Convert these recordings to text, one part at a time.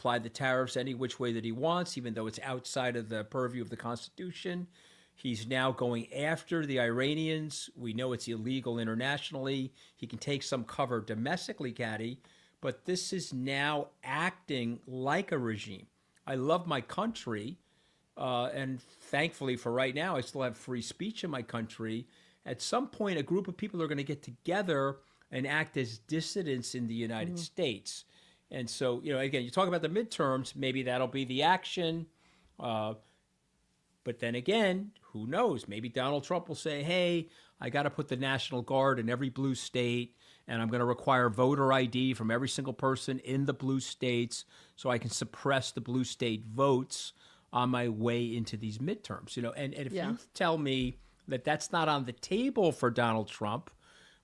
apply the tariffs any which way that he wants, even though it's outside of the purview of the Constitution. He's now going after the Iranians. We know it's illegal internationally. He can take some cover domestically, Caddy, but this is now acting like a regime. I love my country, and thankfully for right now, I still have free speech in my country. At some point, a group of people are going to get together and act as dissidents in the United States. And so, again, you talk about the midterms, maybe that'll be the action. But then again, who knows? Maybe Donald Trump will say, hey, I got to put the National Guard in every blue state, and I'm going to require voter ID from every single person in the blue states so I can suppress the blue state votes on my way into these midterms. And if you tell me that that's not on the table for Donald Trump,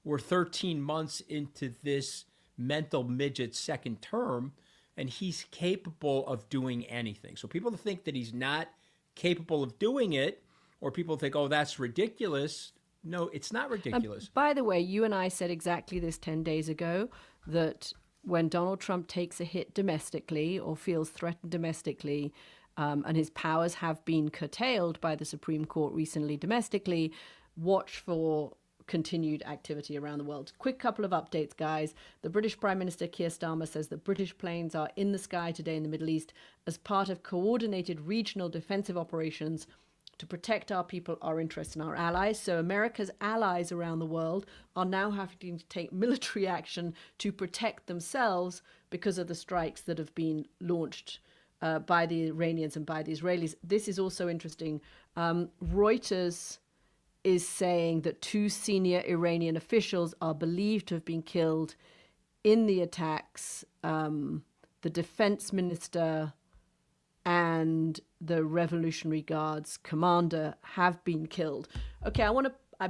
we're 13 months into this mental midget second term, and he's capable of doing anything. So people think that he's not capable of doing it, or people think, oh, that's ridiculous. No, it's not ridiculous. By the way, you and I said exactly this 10 days ago, that when Donald Trump takes a hit domestically or feels threatened domestically, and his powers have been curtailed by the Supreme Court recently domestically, watch for continued activity around the world. Quick couple of updates, guys. The British Prime Minister Keir Starmer says that British planes are in the sky today in the Middle East as part of coordinated regional defensive operations to protect our people, our interests, and our allies. So America's allies around the world are now having to take military action to protect themselves because of the strikes that have been launched by the Iranians and by the Israelis. This is also interesting. Reuters is saying that 2 senior Iranian officials are believed to have been killed in the attacks. The defense minister and the Revolutionary Guard's commander have been killed. Okay,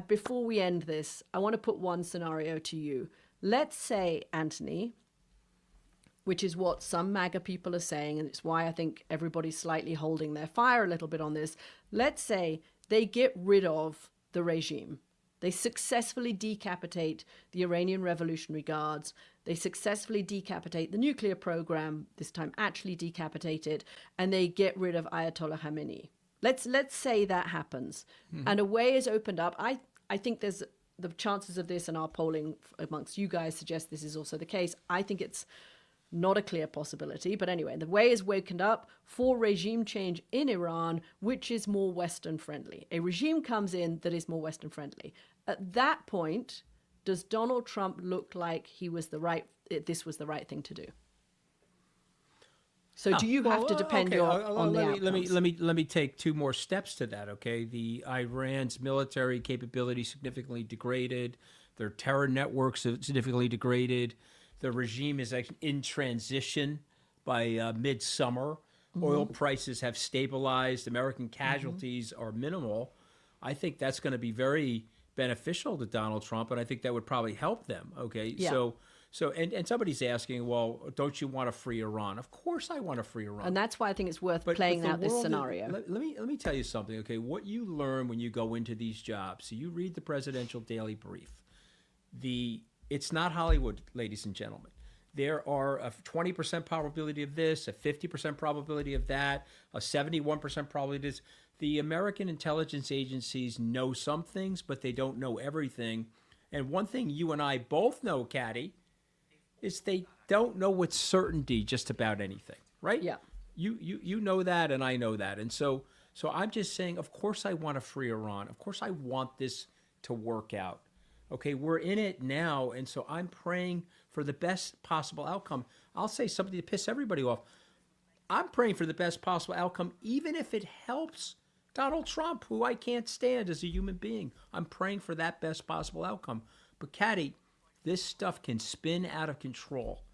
before we end this, I want to put one scenario to you. Let's say, Anthony, which is what some MAGA people are saying, and it's why I think everybody's slightly holding their fire a little bit on this. Let's say they get rid of the regime. They successfully decapitate the Iranian Revolutionary Guards. They successfully decapitate the nuclear program, this time actually decapitate it, and they get rid of Ayatollah Khamenei. Let's say that happens. And a way is opened up. I think there's the chances of this, and our polling amongst you guys suggest this is also the case. I think it's not a clear possibility. But anyway, the way is wakened up for regime change in Iran, which is more Western friendly. A regime comes in that is more Western friendly. At that point, does Donald Trump look like this was the right thing to do? So do you have to depend on the outcomes? Let me take 2 more steps to that, okay? The Iran's military capability significantly degraded. Their terror networks significantly degraded. The regime is in transition by midsummer. Oil prices have stabilized. American casualties are minimal. I think that's going to be very beneficial to Donald Trump, and I think that would probably help them. Okay, yeah. So somebody's asking, well, don't you want to free Iran? Of course, I want to free Iran, and that's why I think it's worth playing out this scenario. Let me tell you something. Okay, what you learn when you go into these jobs. So you read the Presidential Daily Brief. It's not Hollywood, ladies and gentlemen. There are a 20% probability of this, a 50% probability of that, a 71% probability of this. The American intelligence agencies know some things, but they don't know everything. And one thing you and I both know, Caddy, is they don't know with certainty just about anything, right? Yeah. You know that, and I know that. And so I'm just saying, of course I want to free Iran. Of course I want this to work out. Okay, we're in it now, and so I'm praying for the best possible outcome. I'll say something to piss everybody off. I'm praying for the best possible outcome, even if it helps Donald Trump, who I can't stand as a human being. I'm praying for that best possible outcome. But, Caddy, this stuff can spin out of control,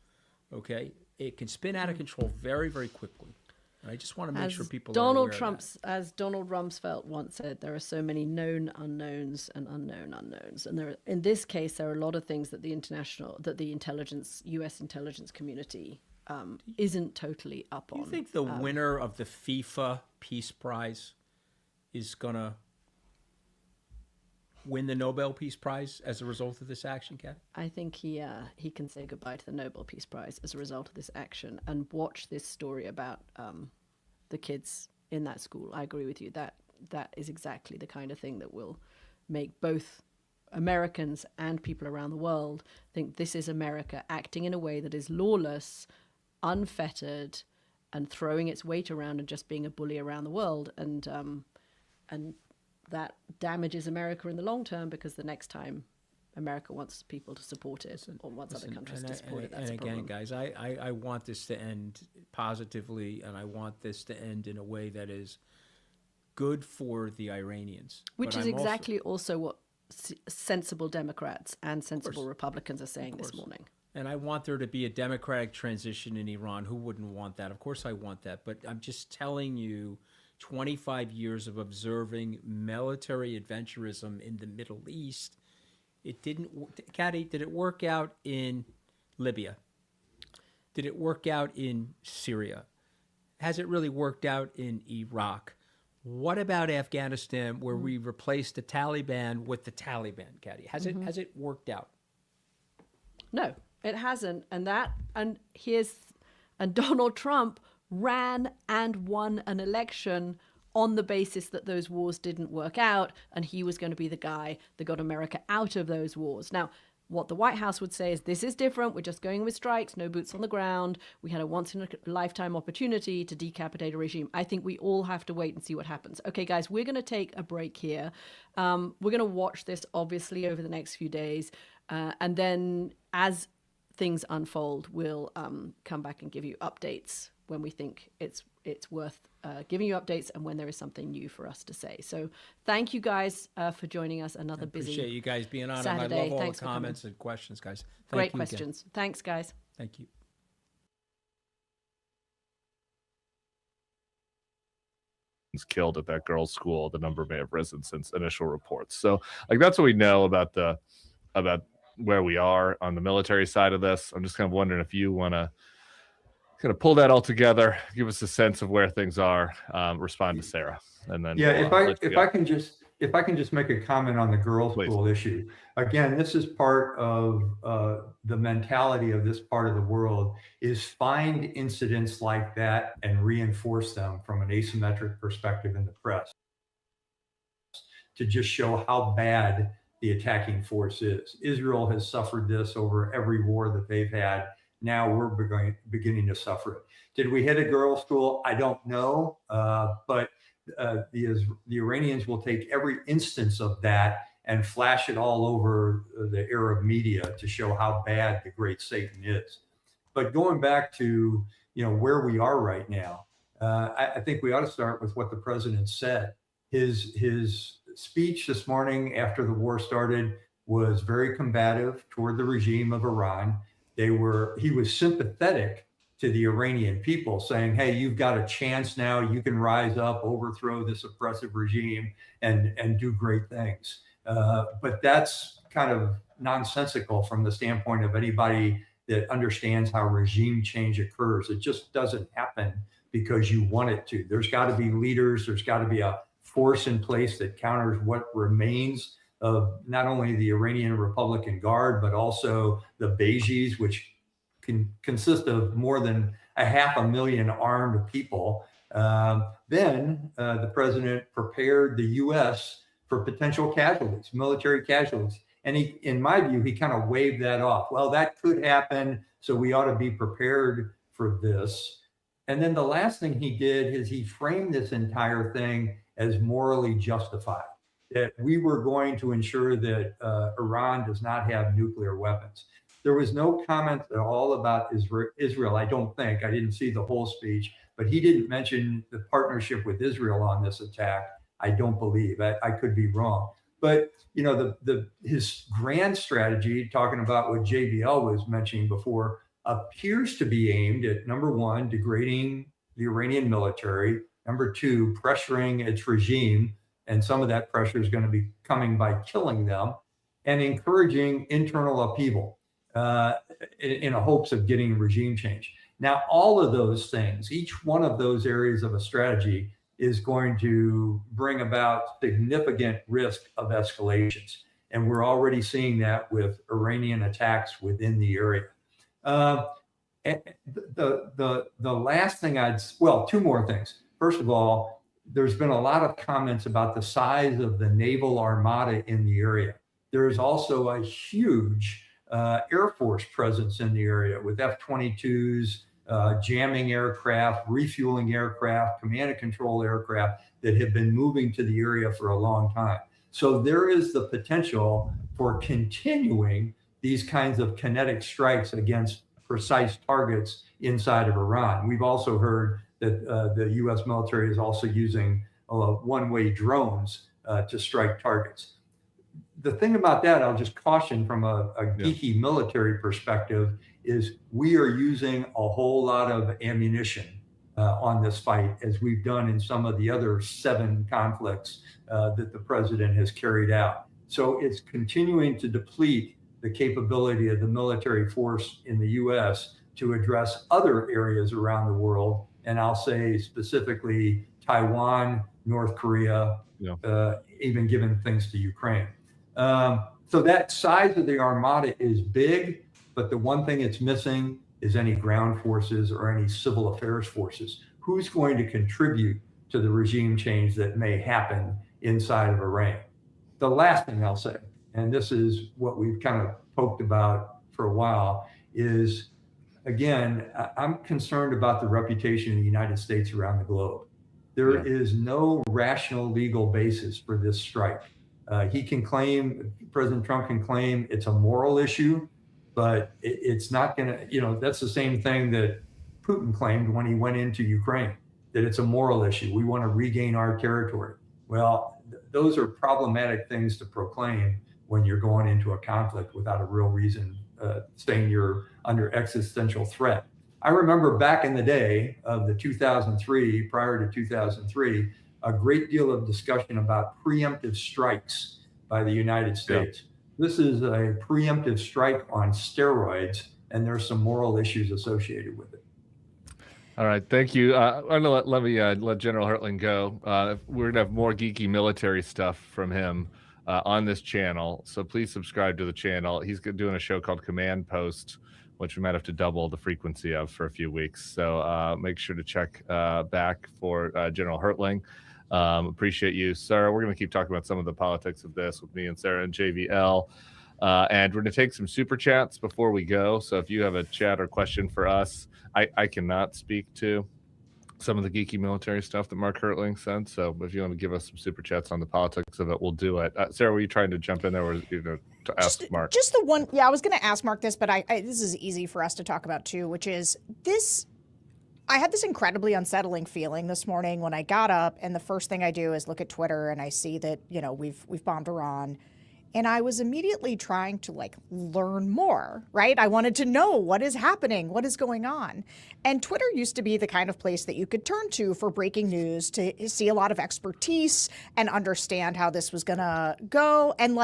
okay? It can spin out of control very, very quickly. And I just want to make sure people are aware of that. As Donald Rumsfeld once said, there are so many known unknowns and unknown unknowns. And in this case, there are a lot of things that the U.S. intelligence community isn't totally up on. Do you think the winner of the FIFA Peace Prize is going to win the Nobel Peace Prize as a result of this action, Kat? I think he can say goodbye to the Nobel Peace Prize as a result of this action and watch this story about the kids in that school. I agree with you. That is exactly the kind of thing that will make both Americans and people around the world think this is America acting in a way that is lawless, unfettered, and throwing its weight around and just being a bully around the world. And that damages America in the long term, because the next time America wants people to support it or wants other countries to support it, that's a problem. And again, guys, I want this to end positively, and I want this to end in a way that is good for the Iranians. Which is exactly also what sensible Democrats and sensible Republicans are saying this morning. And I want there to be a democratic transition in Iran. Who wouldn't want that? Of course I want that. But I'm just telling you, 25 years of observing military adventurism in the Middle East, it didn't. Caddy, did it work out in Libya? Did it work out in Syria? Has it really worked out in Iraq? What about Afghanistan, where we replaced the Taliban with the Taliban, Caddy? Has it worked out? No, it hasn't. And Donald Trump ran and won an election on the basis that those wars didn't work out, and he was going to be the guy that got America out of those wars. Now, what the White House would say is, this is different. We're just going with strikes, no boots on the ground. We had a once-in-a-lifetime opportunity to decapitate a regime. I think we all have to wait and see what happens. Okay, guys, we're going to take a break here. We're going to watch this, obviously, over the next few days. And then as things unfold, we'll come back and give you updates when we think it's worth giving you updates and when there is something new for us to say. So thank you guys for joining us. Another busy Appreciate you guys being on. Saturday. I love all Thanks the comments and questions, guys. Great questions. Again. Thanks, guys. Thank you. Killed at that girls' school, the number may have risen since initial reports. So, like, that's what we know about where we are on the military side of this. I'm just kind of wondering if you want to kind of pull that all together, give us a sense of where things are, respond to Sarah, and then if I can just make a comment on the girls' school issue. Again, this is part of the mentality of this part of the world, is find incidents like that and reinforce them from an asymmetric perspective in the press to just show how bad the attacking force is. Israel has suffered this over every war that they've had. Now we're beginning to suffer it. Did we hit a girls' school? I don't know, but the Iranians will take every instance of that and flash it all over the Arab media to show how bad the great Satan is. But going back to where we are right now, I think we ought to start with what the president said. His speech this morning after the war started was very combative toward the regime of Iran. He was sympathetic to the Iranian people, saying, hey, you've got a chance now. You can rise up, overthrow this oppressive regime and do great things. But that's kind of nonsensical from the standpoint of anybody that understands how regime change occurs. It just doesn't happen because you want it to. There's got to be leaders. There's got to be a force in place that counters what remains of not only the Iranian Republican Guard, but also the Baijis, which can consist of more than 500,000 armed people. Then the president prepared the U.S. for potential casualties, military casualties. And in my view, he kind of waved that off. Well, that could happen, so we ought to be prepared for this. And then the last thing he did is he framed this entire thing as morally justified, that we were going to ensure that Iran does not have nuclear weapons. There was no comment at all about Israel, I don't think. I didn't see the whole speech, but he didn't mention the partnership with Israel on this attack. I don't believe. I could be wrong. But his grand strategy, talking about what JBL was mentioning before, appears to be aimed at, number one, degrading the Iranian military, number two, pressuring its regime, and some of that pressure is going to be coming by killing them, and encouraging internal upheaval in a hopes of getting regime change. Now, all of those things, each one of those areas of a strategy is going to bring about significant risk of escalations. And we're already seeing that with Iranian attacks within the area. And the last thing two more things. First of all, there's been a lot of comments about the size of the naval armada in the area. There is also a huge Air Force presence in the area with F-22s, jamming aircraft, refueling aircraft, command and control aircraft that have been moving to the area for a long time. So there is the potential for continuing these kinds of kinetic strikes against precise targets inside of Iran. We've also heard that the U.S. military is also using one-way drones to strike targets. The thing about that, I'll just caution from a geeky military perspective, is we are using a whole lot of ammunition on this fight, as we've done in some of the other 7 conflicts that the president has carried out. So it's continuing to deplete the capability of the military force in the U.S. to address other areas around the world. And I'll say specifically Taiwan, North Korea, even given things to Ukraine. So that size of the armada is big, but the one thing it's missing is any ground forces or any civil affairs forces. Who's going to contribute to the regime change that may happen inside of Iran? The last thing I'll say, and this is what we've kind of poked about for a while, is, again, I'm concerned about the reputation of the United States around the globe. There is no rational legal basis for this strike. President Trump can claim it's a moral issue, but it's not going to, that's the same thing that Putin claimed when he went into Ukraine, that it's a moral issue. We want to regain our territory. Well, those are problematic things to proclaim when you're going into a conflict without a real reason, saying you're under existential threat. I remember back in the day of the 2003, prior to 2003, a great deal of discussion about preemptive strikes by the United States. This is a preemptive strike on steroids, and there's some moral issues associated with it. All right, thank you. I'm gonna let General Hertling go. We're gonna have more geeky military stuff from him on this channel, so please subscribe to the channel. He's doing a show called Command Post, which we might have to double the frequency of for a few weeks. So make sure to check back for General Hertling. Appreciate you, Sarah. We're going to keep talking about some of the politics of this with me and Sarah and JVL. And we're going to take some super chats before we go. So if you have a chat or question for us, I cannot speak to some of the geeky military stuff that Mark Hertling sent. So if you want to give us some super chats on the politics of it, we'll do it. Sarah, were you trying to jump in there, or to ask Mark? Just the one. Yeah, I was going to ask Mark this, but this is easy for us to talk about too, which is this. I had this incredibly unsettling feeling this morning when I got up, and the first thing I do is look at Twitter, and I see that we've bombed Iran. And I was immediately trying to learn more, right? I wanted to know what is happening, what is going on. And Twitter used to be the kind of place that you could turn to for breaking news, to see a lot of expertise and understand how this was gonna go. And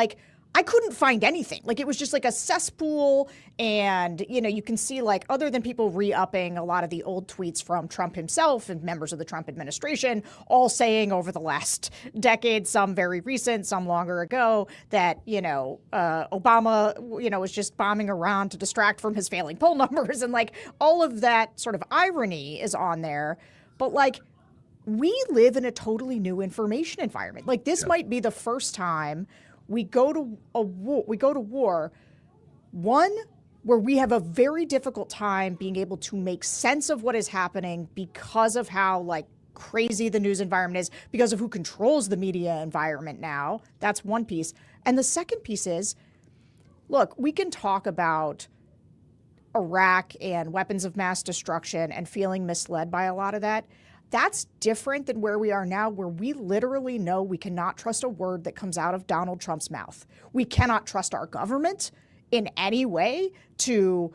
I couldn't find anything. It was just a cesspool. And, you can see other than people re-upping a lot of the old tweets from Trump himself and members of the Trump administration, all saying over the last decade, some very recent, some longer ago, that, Obama, was just bombing Iran to distract from his failing poll numbers. And all of that sort of irony is on there. But we live in a totally new information environment. This might be the first time we go to war, one where we have a very difficult time being able to make sense of what is happening because of how crazy the news environment is, because of who controls the media environment now. That's one piece. And the second piece is, look, we can talk about Iraq and weapons of mass destruction and feeling misled by a lot of that. That's different than where we are now, where we literally know we cannot trust a word that comes out of Donald Trump's mouth. We cannot trust our government in any way to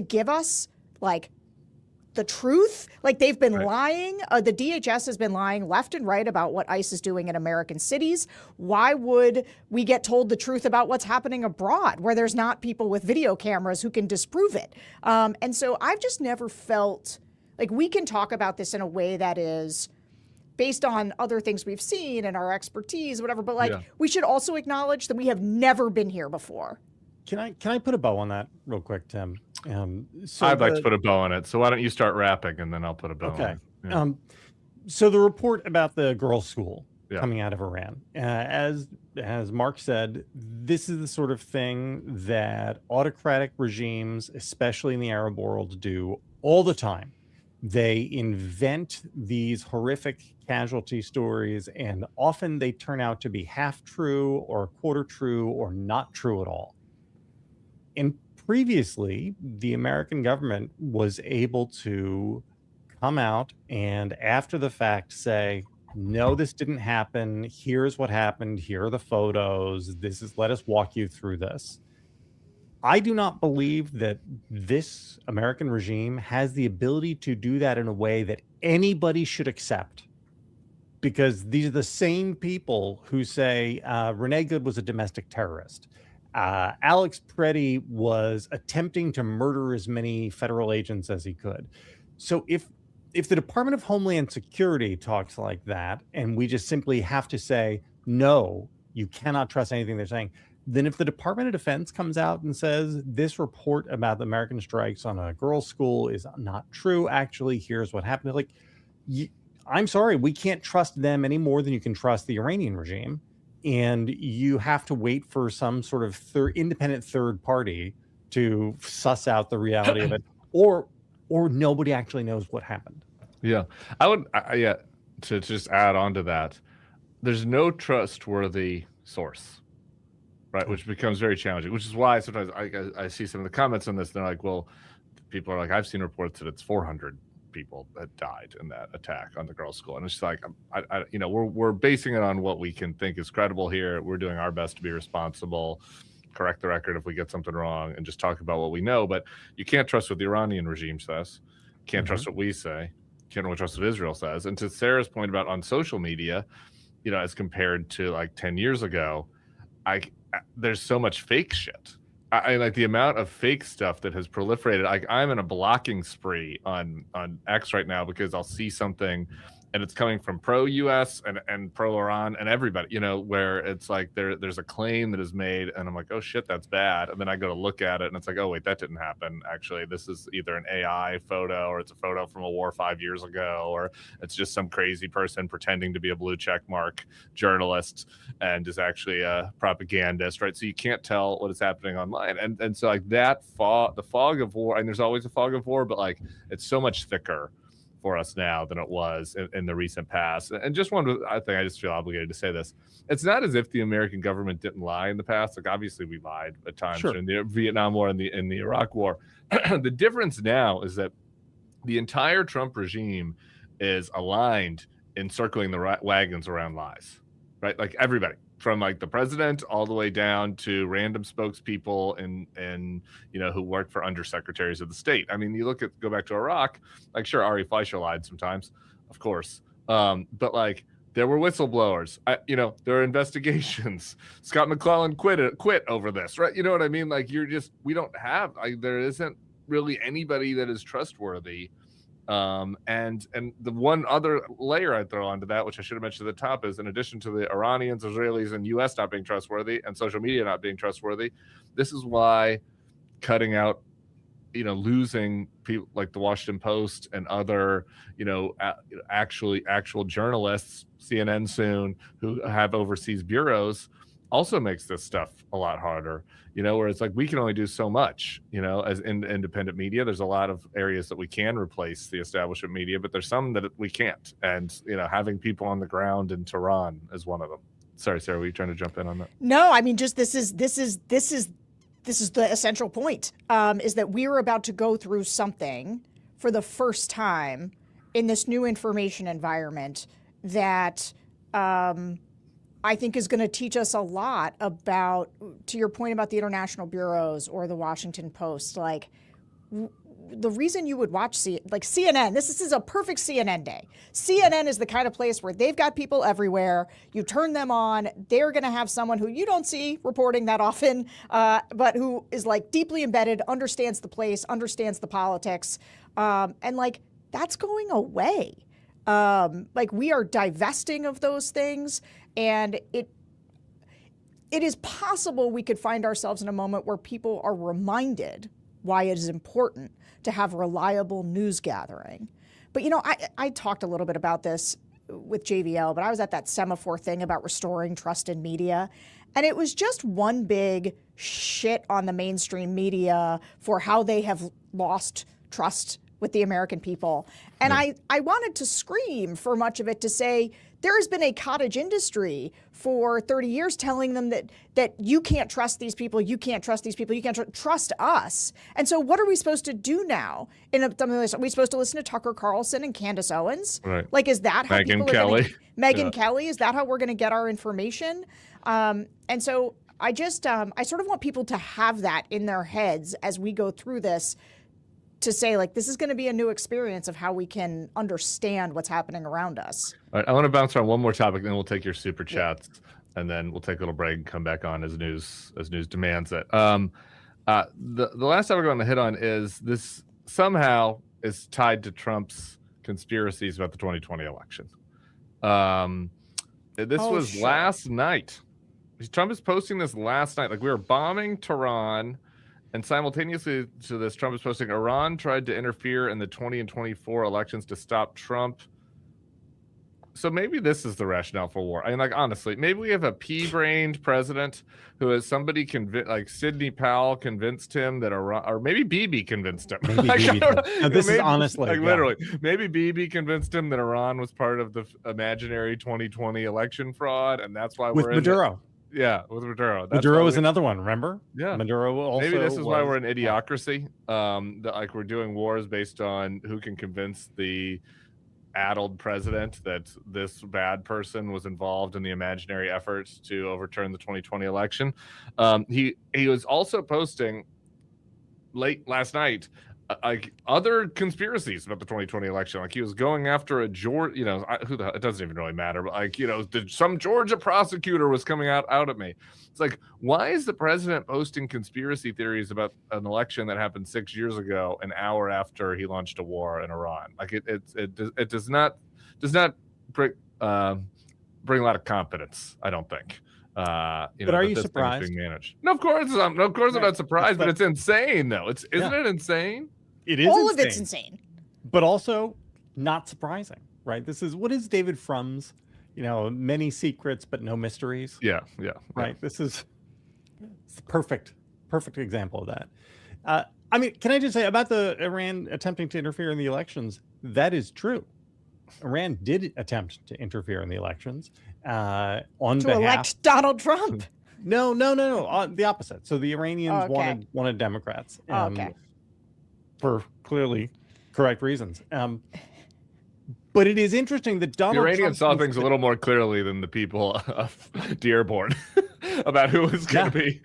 give us the truth. They've been lying. The DHS has been lying left and right about what ICE is doing in American cities. Why would we get told the truth about what's happening abroad, where there's not people with video cameras who can disprove it? And so I've just never felt we can talk about this in a way that is based on other things we've seen and our expertise, whatever. But like, Yeah. we should also acknowledge that we have never been here before. Can I put a bow on that real quick, Tim? So I'd like to put a bow on it. So why don't you start rapping and then I'll put a bow on Okay. it. Yeah. So the report about the girls' school Yeah. coming out of Iran, as Mark said, this is the sort of thing that autocratic regimes, especially in the Arab world, do all the time. They invent these horrific casualty stories, and often they turn out to be half true or a quarter true or not true at all. And previously, the American government was able to come out and after the fact say, no, this didn't happen. Here's what happened. Here are the photos. Let us walk you through this. I do not believe that this American regime has the ability to do that in a way that anybody should accept, because these are the same people who say Renee Good was a domestic terrorist. Alex Preddy was attempting to murder as many federal agents as he could. So if the Department of Homeland Security talks like that, and we just simply have to say, no, you cannot trust anything they're saying, then if the Department of Defense comes out and says this report about the American strikes on a girls' school is not true, actually, here's what happened, like, I'm sorry, we can't trust them any more than you can trust the Iranian regime. And you have to wait for some sort of independent third party to suss out the reality of it, or nobody actually knows what happened. Yeah, I would. To just add on to that, there's no trustworthy source, right? Which becomes very challenging. Which is why sometimes I see some of the comments on this. They're like, well, people are like, I've seen reports that it's 400 people that died in that attack on the girls' school, and it's just like, we're basing it on what we can think is credible here. We're doing our best to be responsible, correct the record if we get something wrong, and just talk about what we know. But you can't trust what the Iranian regime says. Can't trust what we say. Can't really trust what Israel says. And to Sarah's point about on social media, as compared to like 10 years ago, there's so much fake shit. I like the amount of fake stuff that has proliferated. Like, I'm in a blocking spree on X right now because I'll see something and it's coming from pro-US and pro-Iran and everybody, where it's like there's a claim that is made and I'm like, oh shit, that's bad. And then I go to look at it and it's like, oh wait, that didn't happen. Actually, this is either an AI photo or it's a photo from a war 5 years ago, or it's just some crazy person pretending to be a blue check mark journalist and is actually a propagandist, right? So you can't tell what is happening online. And so like that the fog of war, and there's always a fog of war, but like it's so much thicker for us now than it was in the recent past. And just I just feel obligated to say this. It's not as if the American government didn't lie in the past. Like, obviously we lied at times in the Vietnam War and in the Iraq War. The difference now is that the entire Trump regime is aligned in circling the wagons around lies, right? Like everybody, from like the president all the way down to random spokespeople and who work for undersecretaries of the state. I mean, go back to Iraq, like sure, Ari Fleischer lied sometimes, of course. But like there were whistleblowers, there are investigations. Scott McClellan quit over this, right? You know what I mean? Like we don't have, there isn't really anybody that is trustworthy. And the one other layer I'd throw onto that, which I should have mentioned at the top, is in addition to the Iranians, Israelis, and U.S. not being trustworthy and social media not being trustworthy, this is why cutting out, losing people like the Washington Post and other, actual journalists, CNN soon, who have overseas bureaus, also makes this stuff a lot harder, where it's like we can only do so much, as independent media. There's a lot of areas that we can replace the establishment media, but there's some that we can't. And, having people on the ground in Tehran is one of them. Sorry, Sarah, were you trying to jump in on that? No, I mean, just this is the essential point, is that we're about to go through something for the first time in this new information environment that, I think is going to teach us a lot about, to your point about the international bureaus or the Washington Post, like the reason you would watch CNN, this is a perfect CNN day. CNN is the kind of place where they've got people everywhere. You turn them on, they're going to have someone who you don't see reporting that often, but who is like deeply embedded, understands the place, understands the politics. And like, that's going away. Like, we are divesting of those things, and it is possible we could find ourselves in a moment where people are reminded why it is important to have reliable news gathering. But, you know, I talked a little bit about this with JVL, but I was at that semaphore thing about restoring trust in media. And it was just one big shit on the mainstream media for how they have lost trust with the American people. And I wanted to scream for much of it to say, there has been a cottage industry for 30 years telling them that you can't trust these people, you can't trust these people, you can't trust us. And so what are we supposed to do now? Are we supposed to listen to Tucker Carlson and Candace Owens? Right. Like, is that how Megyn people Kelly. are going to... Megyn Kelly, is that how we're going to get our information? And so I just, I sort of want people to have that in their heads as we go through this, to say, like, this is going to be a new experience of how we can understand what's happening around us. All right, I want to bounce around one more topic, then we'll take your super chats, and then we'll take a little break and come back on as news demands it. The last topic I want to hit on is this somehow is tied to Trump's conspiracies about the 2020 election. This was last night. Trump is posting this last night. Like, we were bombing Tehran. And simultaneously to this, Trump is posting, Iran tried to interfere in the 20 and 24 elections to stop Trump. So maybe this is the rationale for war. I mean, like, honestly, maybe we have a pea-brained president who has somebody convinced, like Sidney Powell convinced him that Iran, or maybe Bibi convinced him. Maybe Like, Bibi. No, this is honestly, like, literally, maybe Bibi convinced him that Iran was part of the imaginary 2020 election fraud, and that's why with we're Maduro. Yeah, with Maduro. Maduro is another one, remember? Yeah. Maduro also. Maybe this is why we're in idiocracy. That, like, we're doing wars based on who can convince the addled president that this bad person was involved in the imaginary efforts to overturn the 2020 election. He was also posting late last night like other conspiracies about the 2020 election. Like, he was going after a Georgia, you know, it doesn't even really matter, but, like, you know, some Georgia prosecutor was coming out at me. It's like, why is the president posting conspiracy theories about an election that happened 6 years ago, an hour after he launched a war in Iran? Like, it does not bring a lot of confidence, I don't think. But are you surprised? Being managed. No, of course I'm not surprised, but it's insane, though. Isn't it insane? It is. All of it's insane. But also not surprising, right? What is David Frum's, you know, many secrets but no mysteries? Yeah. Right. It's the perfect example of that. I mean, can I just say about the Iran attempting to interfere in the elections? That is true. Iran did attempt to interfere in the elections to elect Donald Trump. No. The opposite. So the Iranians wanted Democrats. For clearly correct reasons. But it is interesting that Donald Trump... The Iranians saw things a little more clearly than the people of Dearborn about who was going to be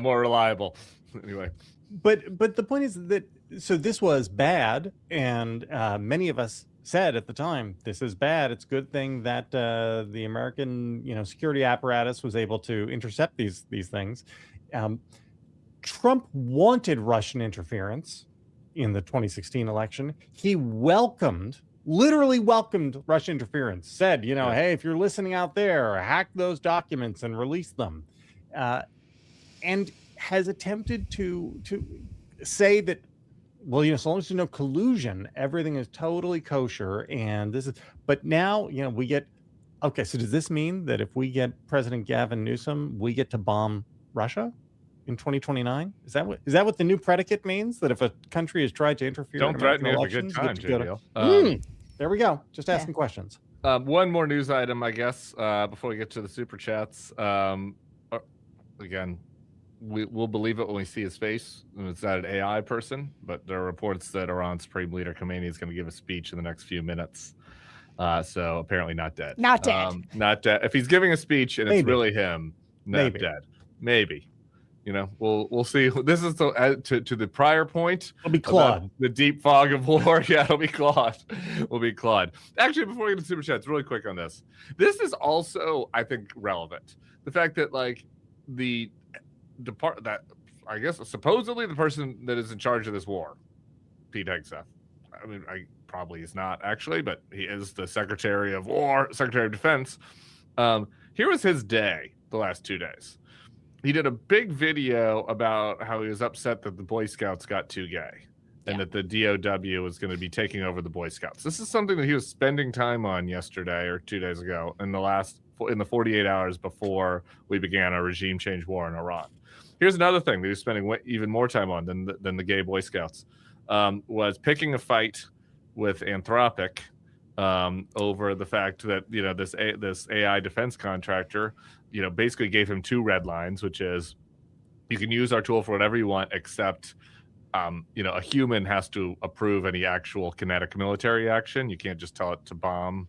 more reliable. Anyway. But the point is that, so this was bad, and many of us said at the time, this is bad. It's a good thing that the American, you know, security apparatus was able to intercept these things. Trump wanted Russian interference in the 2016 election. He literally welcomed Russian interference, said, you know, hey, if you're listening out there, hack those documents and release them. And has attempted to say that, well, you know, so long as there's no collusion, everything is totally kosher. And this is, but now, you know, we get, okay, so does this mean that if we get President Gavin Newsom, we get to bomb Russia in 2029? Is that what the new predicate means? That if a country has tried to interfere, don't in threaten me American with a good elections, time, there we go. Just asking questions. One more news item, I guess, before we get to the super chats. Again, we'll believe it when we see his face, and it's not an AI person, but there are reports that Iran's Supreme Leader Khomeini is going to give a speech in the next few minutes. So apparently not dead. Not dead. Not dead. If he's giving a speech and it's really him, not Maybe. dead. Maybe. You know, we'll see. This is to the prior point. It'll be Claude. The deep fog of war. Yeah, it'll be Claude. Will be Claude. Actually, before we get to super chats, really quick on this. This is also, I think, relevant. The fact that, like, the I guess supposedly the person that is in charge of this war, Pete Hegseth. I mean, probably is not actually, but he is the Secretary of War, Secretary of Defense. Here was his day the last 2 days. He did a big video about how he was upset that the Boy Scouts got too gay and that the DOW was going to be taking over the Boy Scouts. This is something that he was spending time on yesterday or 2 days ago in the 48 hours before we began a regime change war in Iran. Here's another thing that he was spending even more time on than the gay Boy Scouts, was picking a fight with Anthropic over the fact that, you know, this AI defense contractor, you know, basically gave him 2 red lines, which is you can use our tool for whatever you want, except you know, a human has to approve any actual kinetic military action. You can't just tell it to bomb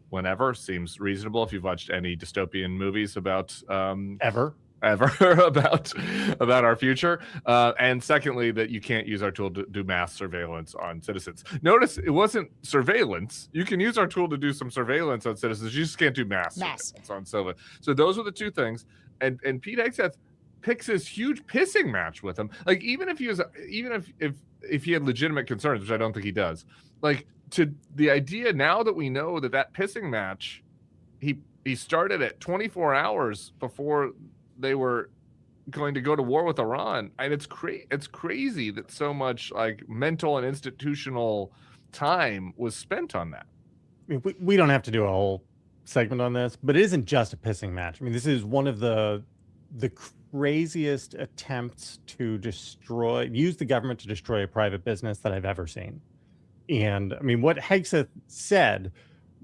whenever. Seems reasonable if you've watched any dystopian movies about ever about our future. And secondly, that you can't use our tool to do mass surveillance on citizens. Notice it wasn't surveillance. You can use our tool to do some surveillance on citizens. You just can't do mass surveillance on citizens. So those are the 2 things. And Pete Hegseth picks this huge pissing match with him. Like, even if he had legitimate concerns, which I don't think he does, like, to the idea now that we know that pissing match, he started at 24 hours before they were going to go to war with Iran. And it's crazy that so much like mental and institutional time was spent on that. I mean, we don't have to do a whole segment on this, but it isn't just a pissing match. I mean, this is one of the craziest attempts to use the government to destroy a private business that I've ever seen. And I mean, what Hegseth said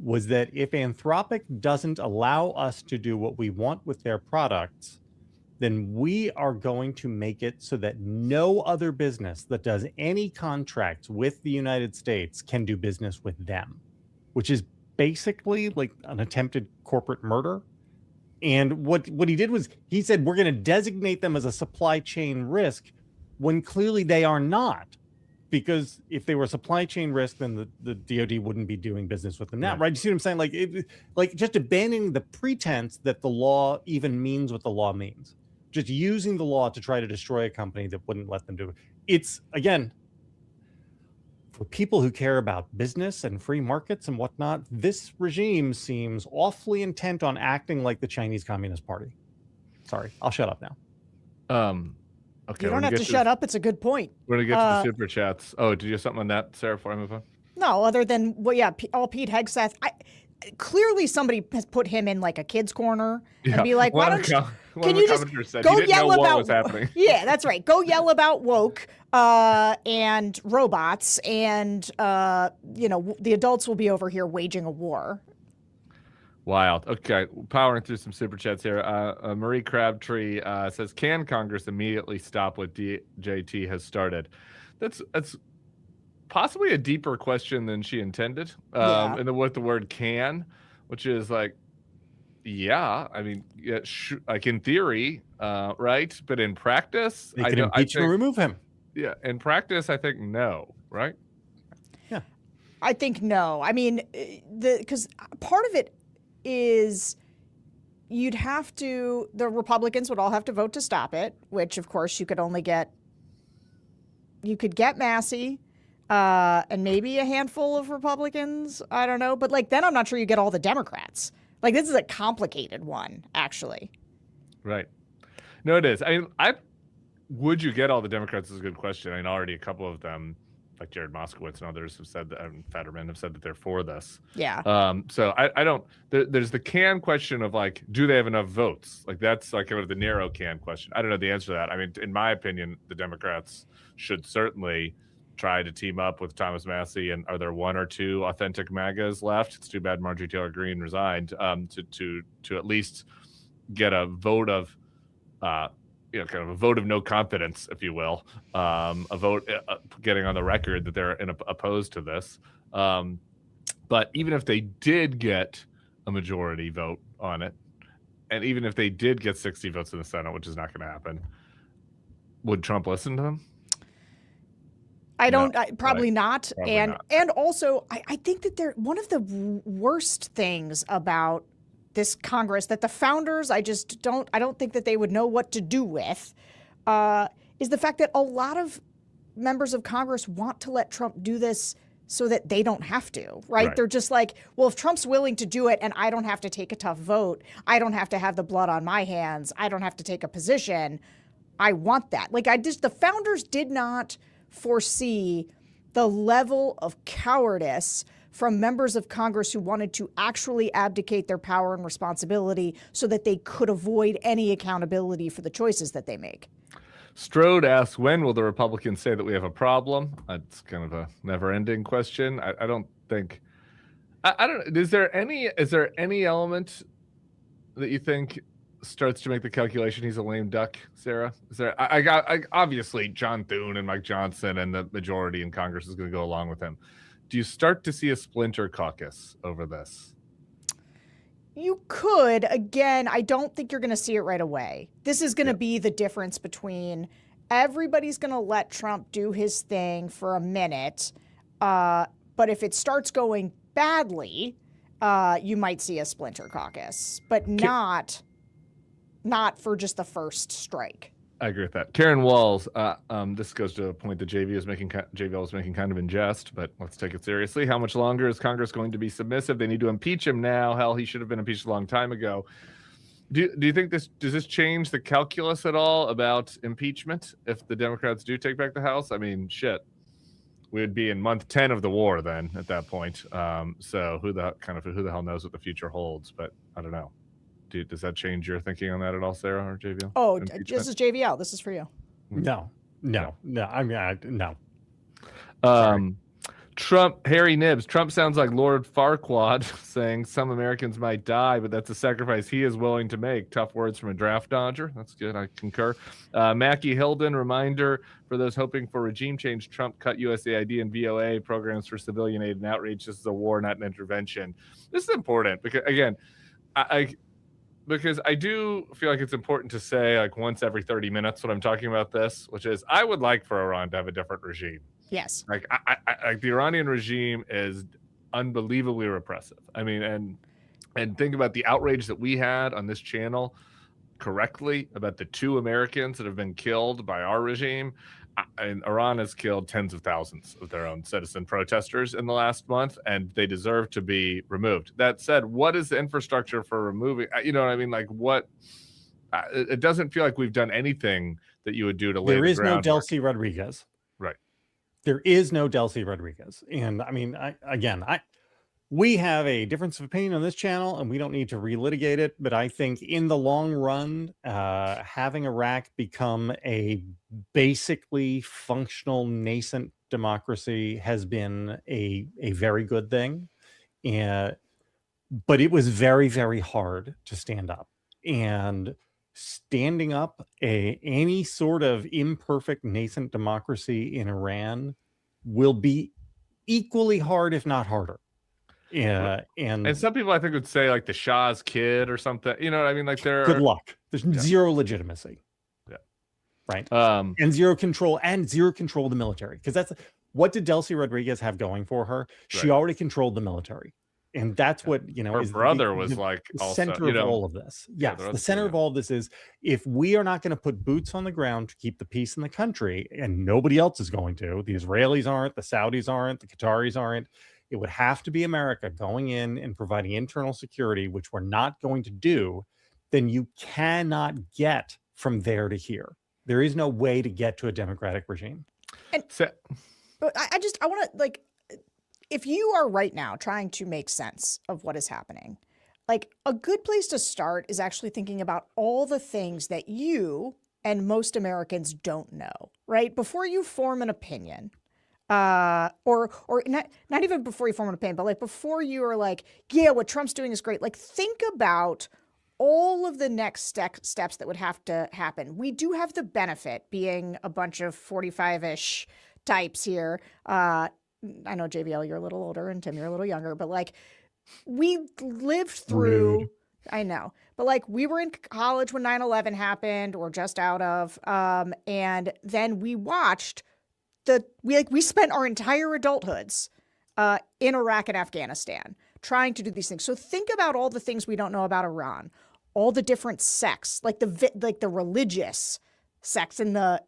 was that if Anthropic doesn't allow us to do what we want with their products, then we are going to make it so that no other business that does any contracts with the United States can do business with them, which is basically like an attempted corporate murder. And what he did was he said, we're going to designate them as a supply chain risk when clearly they are not. Because if they were a supply chain risk, then the DOD wouldn't be doing business with them now, right? You see what I'm saying? Like just abandoning the pretense that the law even means what the law means. Just using the law to try to destroy a company that wouldn't let them do it. It's, again, for people who care about business and free markets and whatnot, this regime seems awfully intent on acting like the Chinese Communist Party. Sorry, I'll shut up now. Okay, you don't have to shut up. It's a good point. We're going to get to the super chats. Oh, did you have something on that, Sarah, before I move on? No, other than, all Pete Hegseth. Clearly somebody has put him in like a kid's corner and be like, why don't you, can you just go yell about what's happening? Yeah, that's right. Go yell about woke and robots and, the adults will be over here waging a war. Wild. Okay, powering through some super chats here. Marie Crabtree says, "Can Congress immediately stop what DJT has started?" That's possibly a deeper question than she intended. And then what the word "can," which is like, yeah, I mean, like in theory, right? But in practice, they can impeach him or remove him. Yeah, in practice, I think no, right? Yeah, I think no. I mean, because part of it is the Republicans would all have to vote to stop it, which of course you could get Massey and maybe a handful of Republicans. I don't know. But then I'm not sure you get all the Democrats. This is a complicated one, actually. Right. No, it is. I mean, would you get all the Democrats is a good question. I mean, already a couple of them, like Jared Moskowitz and others have said that, and Fetterman have said that they're for this. Yeah. So I don't, there's the can question of do they have enough votes? That's kind of the narrow can question. I don't know the answer to that. I mean, in my opinion, the Democrats should certainly try to team up with Thomas Massey. And are there 1 or 2 authentic MAGAs left? It's too bad Marjorie Taylor Greene resigned to at least get a vote of, kind of a vote of no confidence, if you will, a vote getting on the record that they're opposed to this. But even if they did get a majority vote on it, and even if they did get 60 votes in the Senate, which is not going to happen, would Trump listen to them? Probably not. Probably not. And also, I think that one of the worst things about this Congress that the founders, I don't think that they would know what to do with, is the fact that a lot of members of Congress want to let Trump do this so that they don't have to, right? They're just like, well, if Trump's willing to do it and I don't have to take a tough vote, I don't have to have the blood on my hands, I don't have to take a position, I want that. Like, the founders did not foresee the level of cowardice from members of Congress who wanted to actually abdicate their power and responsibility so that they could avoid any accountability for the choices that they make. Strode asks, when will the Republicans say that we have a problem? It's kind of a never-ending question. I don't think. I don't. Is there any element that you think starts to make the calculation he's a lame duck, Sarah? Is there? I obviously John Thune and Mike Johnson and the majority in Congress is going to go along with him. Do you start to see a splinter caucus over this? You could. Again, I don't think you're going to see it right away. This is going to be the difference between everybody's going to let Trump do his thing for a minute, but if it starts going badly, you might see a splinter caucus, but not for just the first strike. I agree with that. Karen Walls, this goes to a point that JVL was making kind of in jest, but let's take it seriously. How much longer is Congress going to be submissive? They need to impeach him now. Hell, he should have been impeached a long time ago. Do you think does this change the calculus at all about impeachment if the Democrats do take back the House? I mean, shit, we would be in month 10 of the war then at that point. So who the hell knows what the future holds? But I don't know. Does that change your thinking on that at all, Sarah or JVL? Oh, this is JVL. This is for you. No. I mean, no. Trump, Harry Nibs. Trump sounds like Lord Farquaad saying some Americans might die, but that's a sacrifice he is willing to make. Tough words from a draft dodger. That's good. I concur. Mackie Hilden, reminder for those hoping for regime change. Trump cut USAID and VOA programs for civilian aid and outreach. This is a war, not an intervention. This is important because, again, because I do feel like it's important to say, like, once every 30 minutes when I'm talking about this, which is I would like for Iran to have a different regime. Yes. Like, I the Iranian regime is unbelievably repressive. I mean, and think about the outrage that we had on this channel correctly about the 2 Americans that have been killed by our regime. And Iran has killed tens of thousands of their own citizen protesters in the last month, and they deserve to be removed. That said, what is the infrastructure for removing? You know what I mean? Like, what? It doesn't feel like we've done anything that you would do to lay the groundwork. There is no Delcy Rodriguez. Right. There is no Delcy Rodriguez. And I mean, we have a difference of opinion on this channel, and we don't need to relitigate it. But I think in the long run, having Iraq become a basically functional nascent democracy has been a very good thing. But it was very, very hard to stand up. And standing up any sort of imperfect nascent democracy in Iran will be equally hard, if not harder. Yeah, and some people I think would say like the Shah's kid or something. You know what I mean? Like good luck. There's zero legitimacy. Yeah. Right. And zero control of the military. Because that's what did Delcy Rodriguez have going for her? She already controlled the military. And that's what, her brother was like the also, center of all of this. Yes, the center of all of this is if we are not going to put boots on the ground to keep the peace in the country, and nobody else is going to, the Israelis aren't, the Saudis aren't, the Qataris aren't, it would have to be America going in and providing internal security, which we're not going to do, then you cannot get from there to here. There is no way to get to a democratic regime. And but I want to, like, if you are right now trying to make sense of what is happening, like, a good place to start is actually thinking about all the things that you and most Americans don't know, right? Before you form an opinion, or not even before you form an opinion, but like before you are like, yeah, what Trump's doing is great. Like, think about all of the next steps that would have to happen. We do have the benefit, being a bunch of 45-ish types here. I know, JVL, you're a little older, and Tim, you're a little younger, but like, we lived through, Rude. I know, but like, we were in college when 9/11 happened, or just out of, and then we watched we spent our entire adulthoods in Iraq and Afghanistan trying to do these things. So think about all the things we don't know about Iran, all the different sects, like the religious sects in the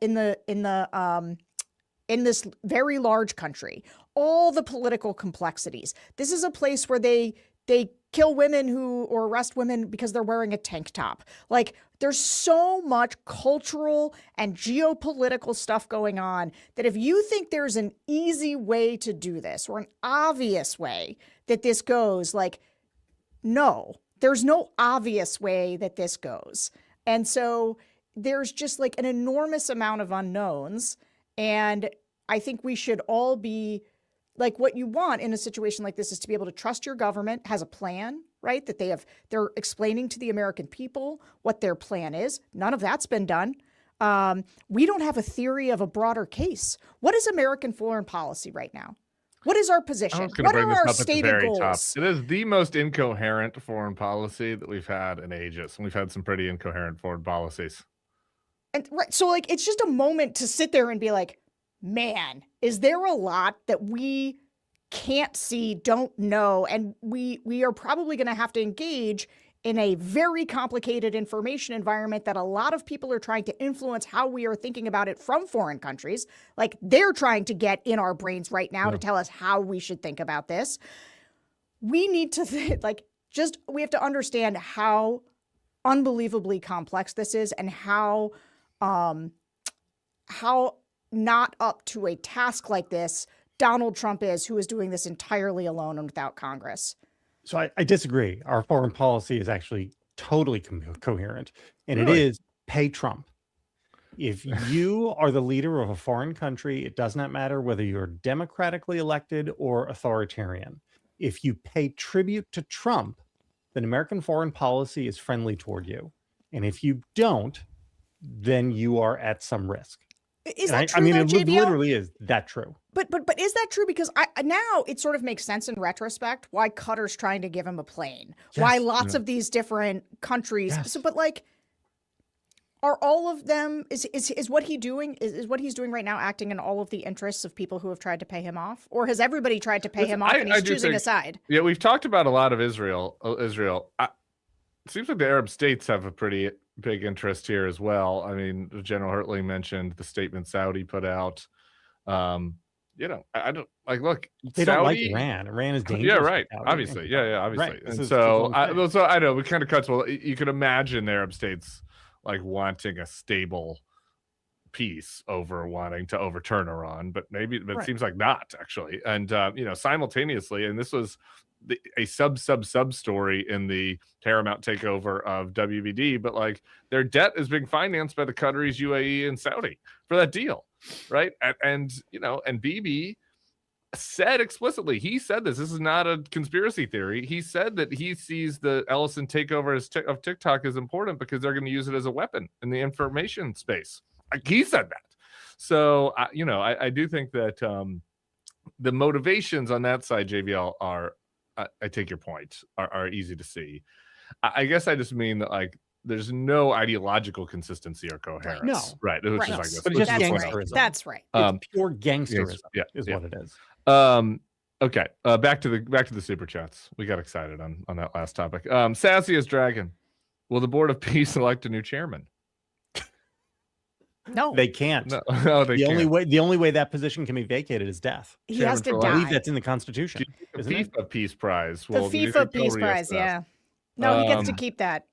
in this very large country, all the political complexities. This is a place where they kill women or arrest women because they're wearing a tank top. Like, there's so much cultural and geopolitical stuff going on that if you think there's an easy way to do this or an obvious way that this goes, like, no, there's no obvious way that this goes. And so there's just like an enormous amount of unknowns. And I think we should all be like, what you want in a situation like this is to be able to trust your government has a plan, right? That they're explaining to the American people what their plan is. None of that's been done. We don't have a theory of a broader case. What is American foreign policy right now? What is our position? What are our stated goals? Top. It is the most incoherent foreign policy that we've had in ages. And we've had some pretty incoherent foreign policies. And right, so like, it's just a moment to sit there and be like, man, is there a lot that we can't see, don't know, and we are probably going to have to engage in a very complicated information environment that a lot of people are trying to influence how we are thinking about it from foreign countries. Like, they're trying to get in our brains right now to tell us how we should think about this. We need to we have to understand how unbelievably complex this is and how not up to a task like this Donald Trump is, who is doing this entirely alone and without Congress. So I disagree. Our foreign policy is actually totally coherent, and Really? it is pay Trump. If you are the leader of a foreign country, it does not matter whether you're democratically elected or authoritarian. If you pay tribute to Trump, then American foreign policy is friendly toward you. And if you don't, then you are at some risk. Is that true? I mean, though, it JVL? literally is that true. But is that true? Because now it sort of makes sense in retrospect why Qatar's trying to give him a plane, why lots of these different countries. Yes. So, but like, are all of them is what he's doing right now acting in all of the interests of people who have tried to pay him off, or has everybody tried to pay him off and he's choosing a side? Yeah, we've talked about a lot of Israel. It seems like the Arab states have a pretty big interest here as well. I mean, General Hertling mentioned the statement Saudi put out. I don't like. Look, They don't like Iran. Iran is dangerous. Yeah, right. to Saudi. Obviously, yeah, obviously. Right. And so I know we kind of cuts. Well, you could imagine the Arab states like wanting a stable peace over wanting to overturn Iran, but it seems like not actually. And simultaneously, and this was a sub story in the Paramount takeover of WBD, but like, their debt is being financed by the Qataris, UAE, and Saudi for that deal, right? And Bibi said explicitly, he said this is not a conspiracy theory. He said that he sees the Ellison takeover of TikTok as important because they're going to use it as a weapon in the information space. Like, he said that. So I do think that the motivations on that side, JVL, are I take your point, are easy to see. I guess I just mean that, like, there's no ideological consistency or coherence. No. Right. Which is, I guess, but it's just That's gangsterism. right. That's right. It's pure gangsterism is what it is. Okay. Back to the super chats. We got excited on that last topic. Sassy as Dragon. Will the Board of Peace elect a new chairman? No, They can't. No, they can't. The only way that position can be vacated is death. he has to Chairman for I believe die. that's in the Constitution. The isn't it? FIFA Peace Prize. The FIFA Peace Prize, yeah. No, he gets to keep that.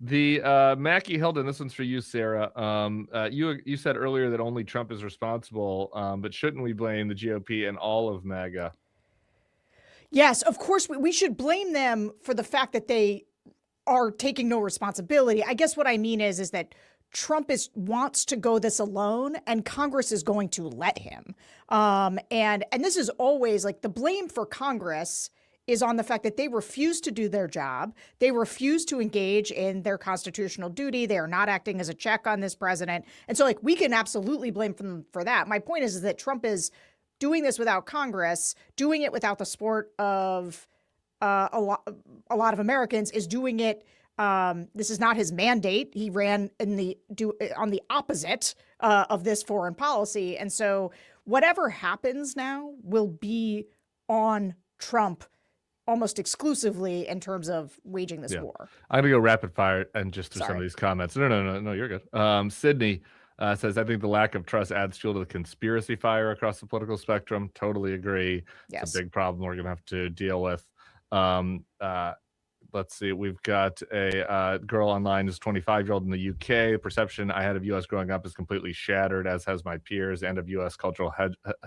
The Mackie Hilden, this one's for you, Sarah. You said earlier that only Trump is responsible, but shouldn't we blame the GOP and all of MAGA? Yes, of course, we should blame them for the fact that they are taking no responsibility. I guess what I mean is that Trump wants to go this alone, and Congress is going to let him. And this is always like, the blame for Congress is on the fact that they refuse to do their job. They refuse to engage in their constitutional duty. They are not acting as a check on this president. And so, like, we can absolutely blame them for that. My point is that Trump is doing this without Congress, doing it without the support of a lot of Americans, is doing it. This is not his mandate. He ran on the opposite of this foreign policy. And so whatever happens now will be on Trump almost exclusively in terms of waging this war. I'm going to go rapid fire and just through some of Sorry. these comments. No, you're good. Sydney, Says, I think the lack of trust adds fuel to the conspiracy fire across the political spectrum. Totally agree. Yes. It's a big problem we're going to have to deal with. Let's see. We've got a girl online who's 25-year-old in the UK. The perception I had of U.S. growing up is completely shattered, as has my peers. End of U.S. cultural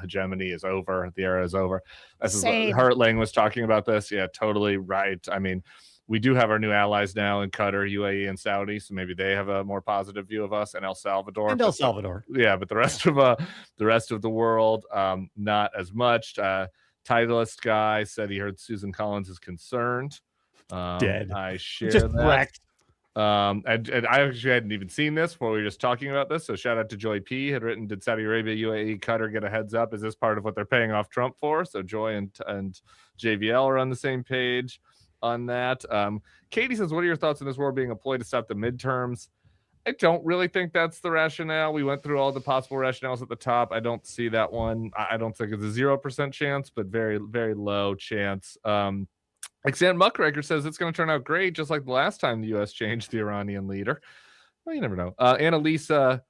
hegemony is over. The era is over. This is Hertling was talking about this. Yeah, totally right. I mean, we do have our new allies now in Qatar, UAE, and Saudi, so maybe they have a more positive view of us, and El Salvador. Yeah, but the rest of the world, not as much. Titleist guy said he heard Susan Collins is concerned. Dead. I share just that. wrecked. And I actually hadn't even seen this before we were just talking about this. So shout out to Joy P. had written, did Saudi Arabia, UAE, Qatar get a heads up? Is this part of what they're paying off Trump for? So Joy and JVL are on the same page on that. Katie says, what are your thoughts on this war being employed to stop the midterms? I don't really think that's the rationale. We went through all the possible rationales at the top. I don't see that one. I don't think it's a 0% chance, but very, very low chance. Xan Muckraker says it's going to turn out great, just like the last time the U.S. changed the Iranian leader. Well, you never know. Annalisa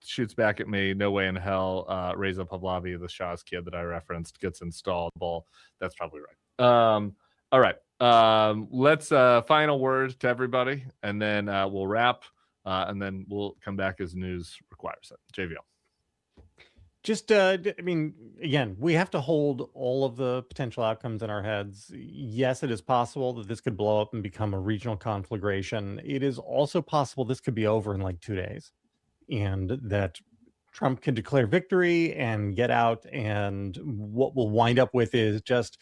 shoots back at me. No way in hell Reza Pahlavi, the Shah's kid that I referenced, gets installed. That's probably right. All right. Let's final word to everybody, and then we'll wrap, and then we'll come back as news requires it. JVL. Just, I mean, again, we have to hold all of the potential outcomes in our heads. Yes, it is possible that this could blow up and become a regional conflagration. It is also possible this could be over in like 2 days, and that Trump can declare victory and get out. And what we'll wind up with is just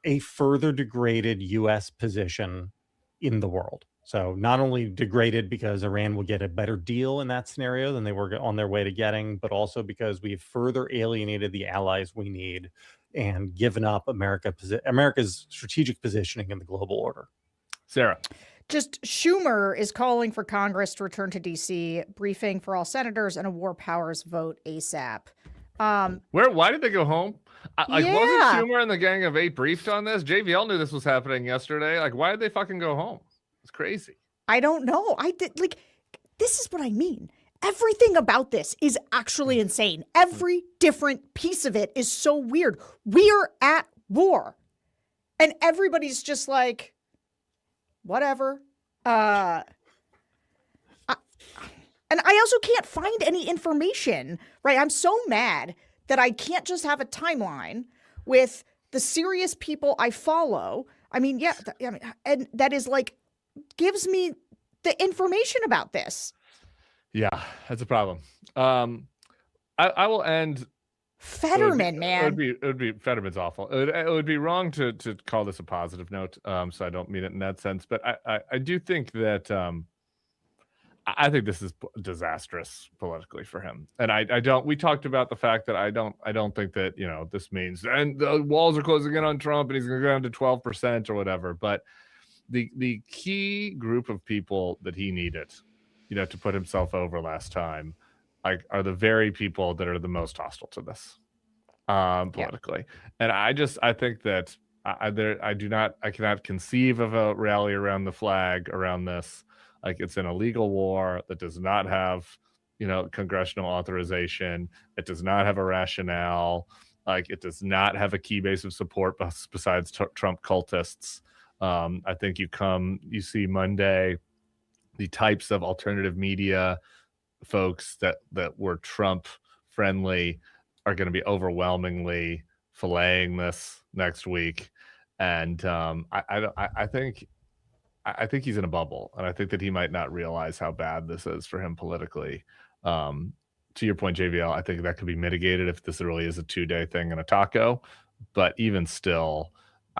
a further degraded U.S. position in the world. So not only degraded because Iran will get a better deal in that scenario than they were on their way to getting, but also because we've further alienated the allies we need and given up America's strategic positioning in the global order. Sarah. Just Schumer is calling for Congress to return to D.C., briefing for all senators, and a war powers vote ASAP. Why did they go home? Wasn't Schumer and the Gang of Eight briefed on this? JVL knew this was happening yesterday. Like, why did they fucking go home? It's crazy. I don't know. This is what I mean. Everything about this is actually insane. Every different piece of it is so weird. We're at war. And everybody's just like, whatever. And I also can't find any information, right? I'm so mad that I can't just have a timeline with the serious people I follow. I mean, and that is like, gives me the information about this. Yeah, that's a problem. I will end. Fetterman, man. It would be Fetterman's awful. It would be wrong to call this a positive note. So I don't mean it in that sense. But I do think that I think this is disastrous politically for him. And I don't. We talked about the fact that I don't think that this means and the walls are closing in on Trump and he's going to go down to 12% or whatever. But the key group of people that he needed, to put himself over last time, are the very people that are the most hostile to this politically. And I think that I cannot conceive of a rally around the flag around this. Like, it's an illegal war that does not have, congressional authorization. It does not have a rationale. Like, it does not have a key base of support besides Trump cultists. I think you see Monday, the types of alternative media folks that were Trump friendly are going to be overwhelmingly filleting this next week. And I think he's in a bubble, and I think that he might not realize how bad this is for him politically. To your point, JVL, I think that could be mitigated if this really is a 2-day thing and a taco. But even still,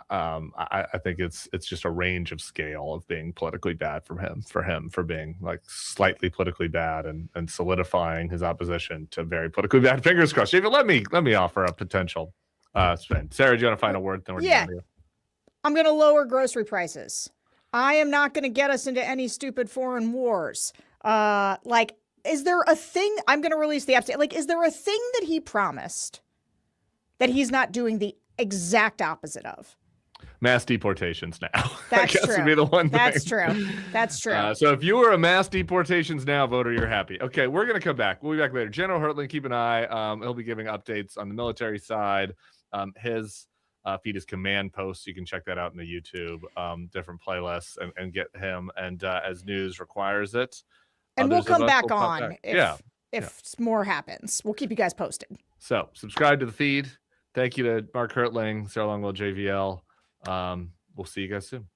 I think it's just a range of scale of being politically bad for being like slightly politically bad and solidifying his opposition to very politically bad. Fingers crossed. JVL, let me offer a potential spin. Sarah, do you want a final word? Then we're I'm going to lower grocery prices. I am not going to get us into any stupid foreign wars. Is there a thing? I'm going to release the update. Like, is there a thing that he promised that he's not doing the exact opposite of? Mass deportations now. That's I guess true. would be the one That's thing. true. That's true. So if you were a mass deportations now voter, you're happy. Okay, we're going to come back. We'll be back later. General Hertling, keep an eye. He'll be giving updates on the military side. His feed is command posts. You can check that out in the YouTube, different playlists, and get him. And as news requires it. And we'll come back will on if more happens. We'll keep you guys posted. So subscribe to the feed. Thank you to Mark Hertling, Sarah Longwell, JVL. We'll see you guys soon.